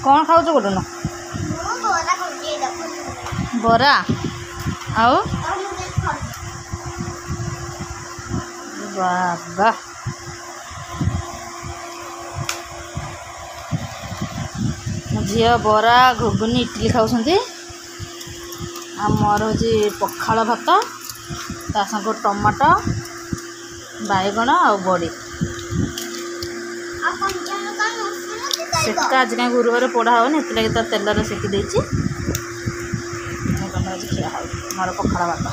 कौन खाऊ गोटे न बरा आओ बाबा झील बरा घुगुनी इडली खाऊँ मोर हूँ पखाड़ भात ता संग टमाटो बैगण आ बड़ी सेका आज कहीं गुरुवार पोड़ा होनी लगे तो तेल सेकी देती खिया हो मोर पखाड़ भात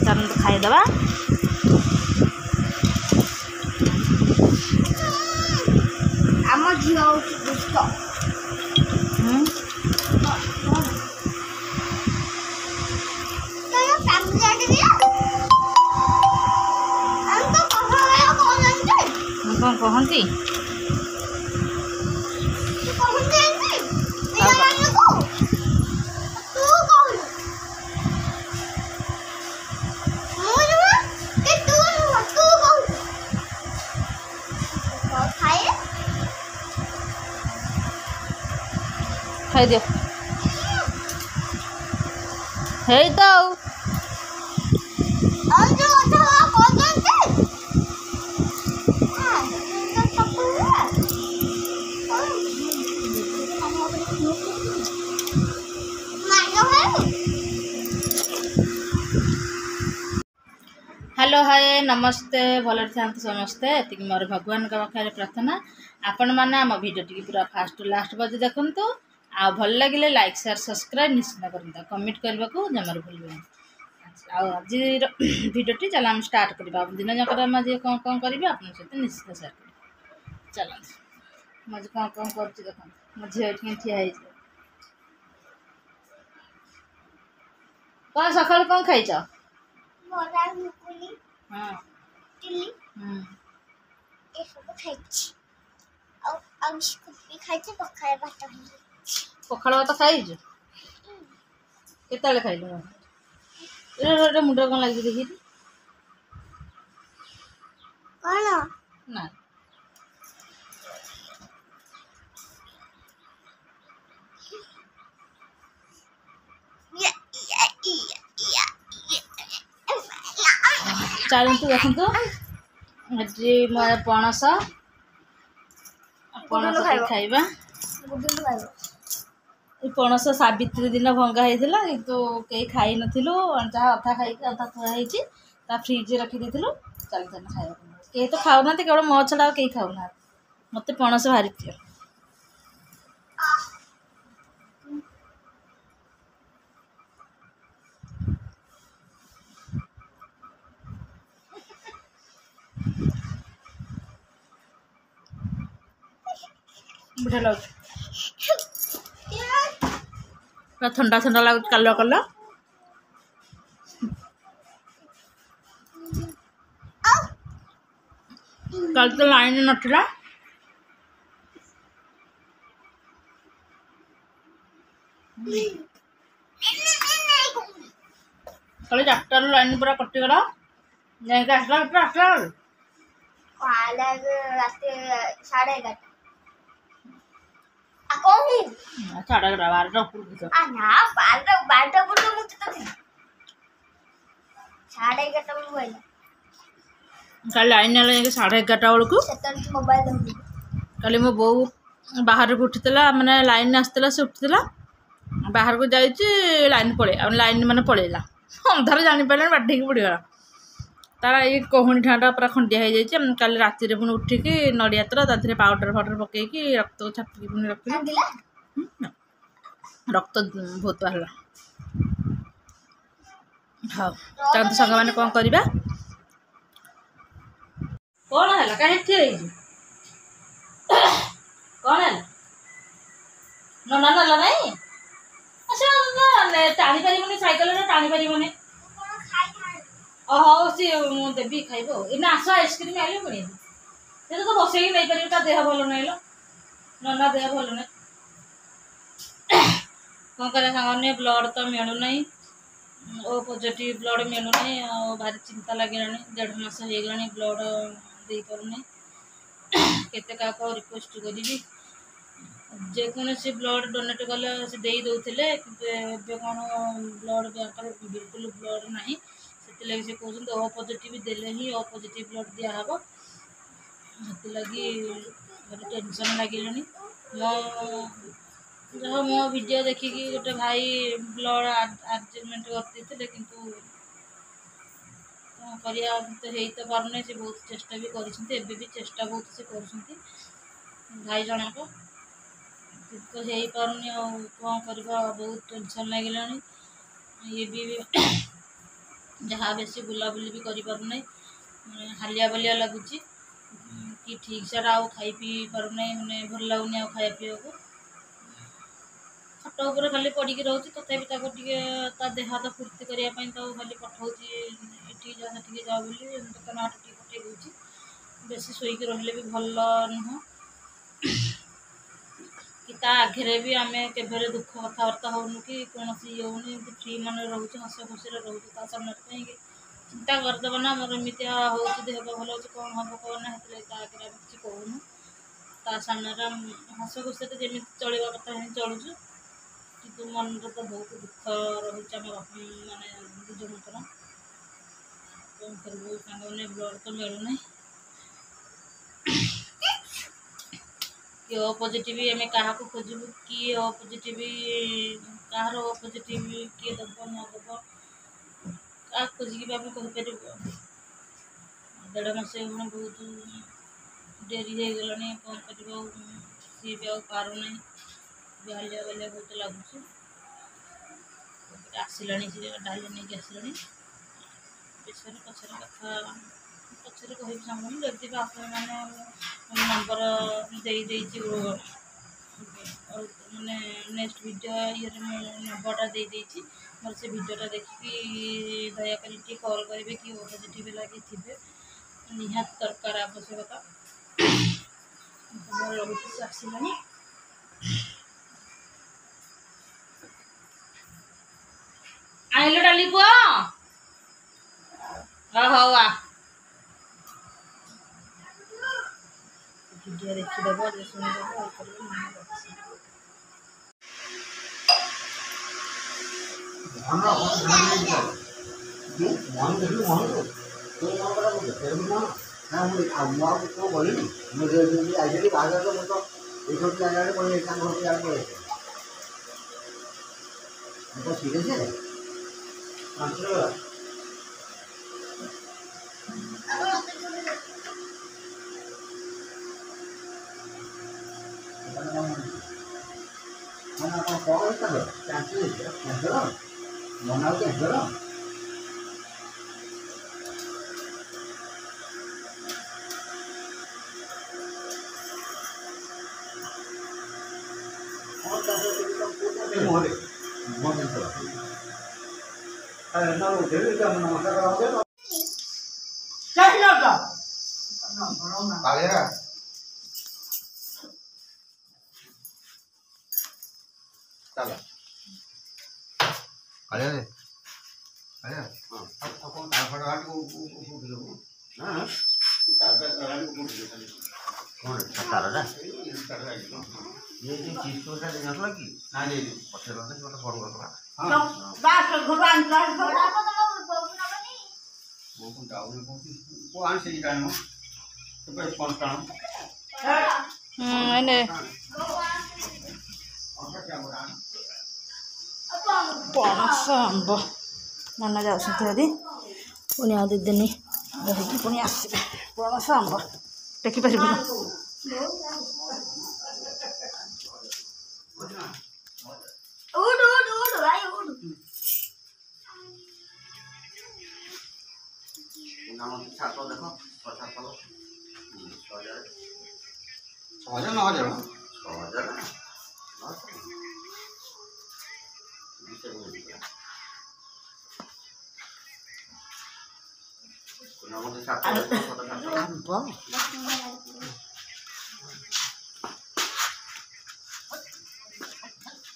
चल खाईदे आम झील दुष्ट कौन कहती खाई दियो है तो हेलो हाय नमस्ते भल था समस्ते ये मोर भगवान का पाखे प्रार्थना आपण मैंने आम भिडियो टी पूरा फास्ट लास्ट बजे देखूँ आ भल लगे लाइक शेयर सब्सक्राइब निश्चित करता कमेंट करने को जमार भूल आज भिडियोटी चल आम स्टार्ट करवा दिन जाकर आज कौन कौन करी आप सहित निश्चित शेयर कर चल मुझे कौन कौन कर देख मो झील ठिया कौन सकाल कौन खाई हाँ पखाड़ भात खाई केत खाइल मुंड कौन लगे देखी ना चलतु देखु पणस पणस खाइबा पणस सावित्री दिन भंगा होता किंतु कई खाई नथिलु जहाँ अधा खाई अधा थुआ फ्रिज रखी चल खाया कहीं तो खाऊना केवल मो छड़ा कहीं खाऊना मत पणस भारी प्रिय बढ़िया लगे ठंडा ठंडा लगे कल कल कल तो लाइन नथिला कल 4टा लाइन पूरा कटिगला जाए आसला साढ़े 11:30 कल लाइन 11:30 बेलू कल मो बो बाहर को उठीला माने लाइन आसला से उठीला बाहर को जाइए लाइन पड़े लाइन माने पड़ेगा अंधार जानी पारे बाढ़ पड़गला तार ये कहूनी ठाणा पूरा खंडिया हो जाए कल राति पुणी उठिकी नड़िया तर पाउडर फाउडर पकईकि रक्त को छापिकी पुणी रखी रक्त बहुत बाहर हाँ चलते सांग मैंने कौन करवा कौन है कहीं ठीक कौन है नना नाला नहीं अच्छा टाणी पारे सैकल टाणी पारे हाँ सी देवी खाइब इन आस आइसक्रीम आइले पुणी से तो बसई नहीं पार ता देह भल नहीं नना देह भल नहीं कौन कर ब्लड तो मिलू ना ओ पॉजिटिव ब्लड मिलूनी भारी चिंता लगे 1.5 मास हो गलानी ब्लड दे पारुनी केते का रिक्वेस्ट करी जेकोसी ब्लड डोनेट कले से दे दौले कि कौन ब्लड बैंक बिल्कुल ब्लड ना से से कहते ओ पॉजिटिव देले ही ओ पॉजिटिव ब्लड दिहब से लगी टेंशन लगे मो जहाँ मो वीडियो देखिकी गोटे भाई ब्लड आर्जेमेंट करते किंतु कौन करिया तो हो तो पारना से बहुत चेष्टा भी कर चेष्टा बहुत से कर भाई जनक तो हो पारनी कौन करवा बहुत टेंशन लगे ये भी जहाँ बेसी बुलाबुली भी करना हालिया बलिया लगुच कि ठीक से आउ खाई पी पारना मैंने भल लगुनि आ खाया पीवा को खट उपर खाली पड़ी रोचे तथापि देह हाथ फूर्ति करने खाली पठाऊँगी ये जा से जा बोली दुकान हाट टे पठे दूसरी बेसी शोक रही भी भल नुह कि आगे भी आम के दुख कथबार्ता होनु कि कौन ये होनी फ्री मन रोचे हस खुशी रोचे सामने कहीं चिंता करदेव ना मोर एमती हो देह भल हो कौन हम कौन ना आगे किसी कहूनु ता सामने हस खुशी जमी चलवा कथा ही चलुचु कि मन तो बहुत दुख रोचे आम बापा माने दुजनकर कौन कर ब्लड तो मिलूना कि ओ पॉजिटिव आम क्या खोजबू कि ओ पॉजिटिव कहार ओ पॉजिटिव किए दब न दब क्या खोजिक भी आम कहीपर 1.5 मास हो बहुत डेरी हो गलानी कौन कर सी भी पारना हालिया बालिया बहुत लगुच आसला डाली नहीं आसला विषय पचर कथा पचर कह चाहूँ जदि आप नंबर मैंने नेक्स्ट वीडियो ये नंबरटा दे मोर से वीडियोटा देखिए दयाकोरी कॉल करेंगे कि ओ पॉजिटिव लगे थे निहात दरकार आवश्यकता रोच आसला आइल डाली पुआ हौ आ वीडियो देखीदेव शुणीदेव पणस आंब नना जाती पुणी आ 2 दिन रही पुणी आसवे पणस आंब देखिपर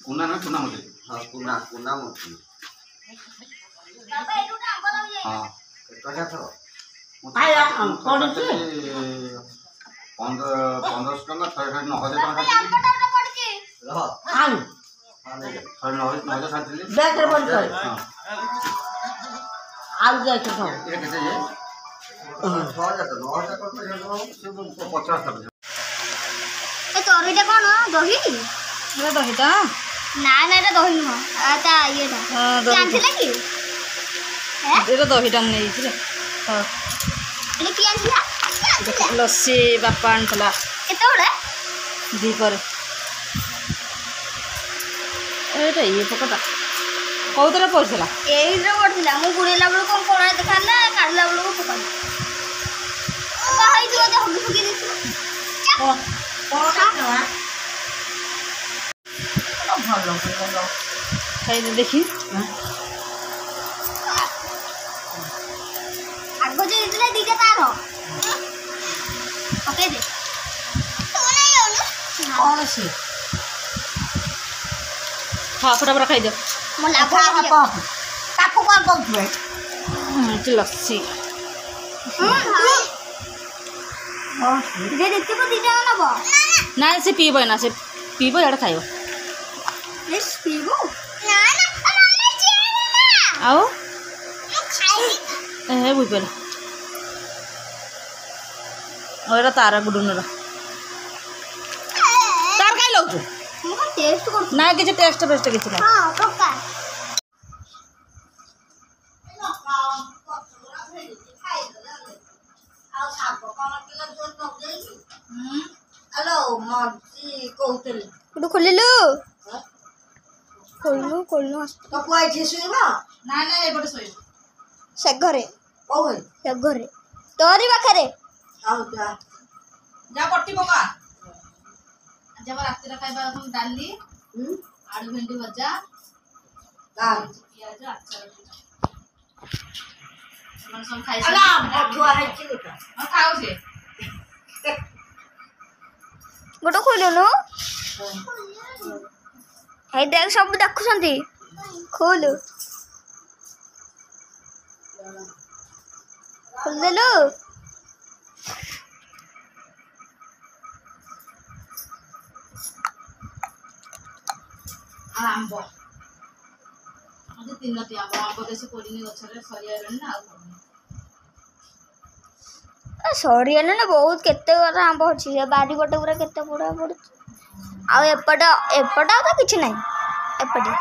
कुना ना कुना मत हाँ कुना कुना मत हाँ क्या था आया कौन सी 1500 टଙ୍କା थरे 9000 टଙ୍କା आन थरे 9000 छाड़िली बैग रे बंद कर हाँ आउ जाए तो सब ये कितने ये 6000 9000 करते हैं तो 50 तक ଏ ତରଇଟା କ'ଣ ଦହି ଏଇଟା ଦହିଟା ନା ନା ଏଇଟା ଦହି ନୁହଁ ତା ଇଏଟା ଆଣିଥିଲା କି ଏଇଟା ଦହିଟା ମୁଁ ନେଇଛି ରେ ହଁ ଏଇଟା କିଏ ଆଣିଥିଲା ଲସି ବାପା ଆଣିଥିଲା କେତେବେଳେ ଦ୍ୱିପରେ ଏଇଟା ଇଏ ପକଟା କେଉଁଥିରେ ପଡ଼ିଥିଲା ଏଇଥିରେ ପଡ଼ିଥିଲା ମୁଁ ଗୁଡ଼େଇଲା ବେଳକୁ କ'ଣ କଣା ଦେଖାହେଲା କାଢ଼ିଲା ବେଳକୁ ପକାଲି ହେଇଥିବ ଯେ ହଗି ଫଗି ଦେଇଥିବ ଭଲ ଖାଇଦେ ଦେଖି ଆଗ ଯେ ଦେଇଥିଲା ଦୁଇଟା ତାର ପକେଇଦେ କଣ ସେ ହଁ ଫଟାଫଟ ଖାଇଦିଅ ମୋ ଲାଭ ତାକୁ କଣ କହୁଥିବେ ଲସି ଯେ ଦେଖିବ ଦୁଇଟା ନେବ ନା ସେ ପିଇବ ନା ସେ ପିଇବ ଇଆଡ଼େ ଖାଇବ ପିଇବୁ ଆଉ ଏ ବୁଝିପାରିଲ ଏଇଟା ତାର ଗୁଡ଼ୁନର ତାର କାହିଁ ଲାଗୁଛୁ ମୁଁ କ'ଣ ଟେଷ୍ଟ କରୁଛି ନା କିଛି ଟେଷ୍ଟ ଫେଷ୍ଟ କିଛି ନାହିଁ ହଁ ପକା ହ୍ୟାଲୋ ମଞ୍ଜି କହୁଥିଲି ତୁ ଖୋଲିଲୁ ଖୋଲିଲୁ ଖୋଲିଲୁ ତ ପୁଅ ଏଠି ଶୋଇବ ନା ନା ଏପଟେ ଶୋଇବ ସେ ଘରେ କୋଉ ସେ ଘରେ ତୋରି ପାଖରେ ଆଉ ଯା ଯା ପଟି ପକା ଆଜି ଆମ ରାତିରେ ଖାଇବା ଡାଲି ଆଳୁ ଭେଣ୍ଡି ଭଜା ପିଆଜ ଆଚାର ସେମାନେ ସବୁ ଥୁଆ ହେଇଛି ଗୋଟେ ହଁ ଖାଉ ସେ ଗୋଟେ ଖୋଲୁନୁ ହେଇ ଦେଖ ସବୁ ଦେଖୁଛନ୍ତି ଖୋଲୁ ଖୋଲିଦେଲୁ ଆମ୍ବ ଆଜି 3ଟି ଆମ୍ବ ବେଶୀ ପଡ଼ିନି ଗଛରେ ସରିଗଲାଣି ନା ଆଉ ପଡ଼ିନି ସରିଗଲେ ନା ବହୁତ କେତେ ଗୁରା ଆମ୍ବ ଅଛି ସେ ବାରି ଗୋଟେ ପୁରା କେତେ ବଡ଼ ପଡ଼ୁଛି ଆଉ ଏପଟେ ଏପଟେ ଆଉ ତ କିଛି ନାହିଁ ଏପଟେ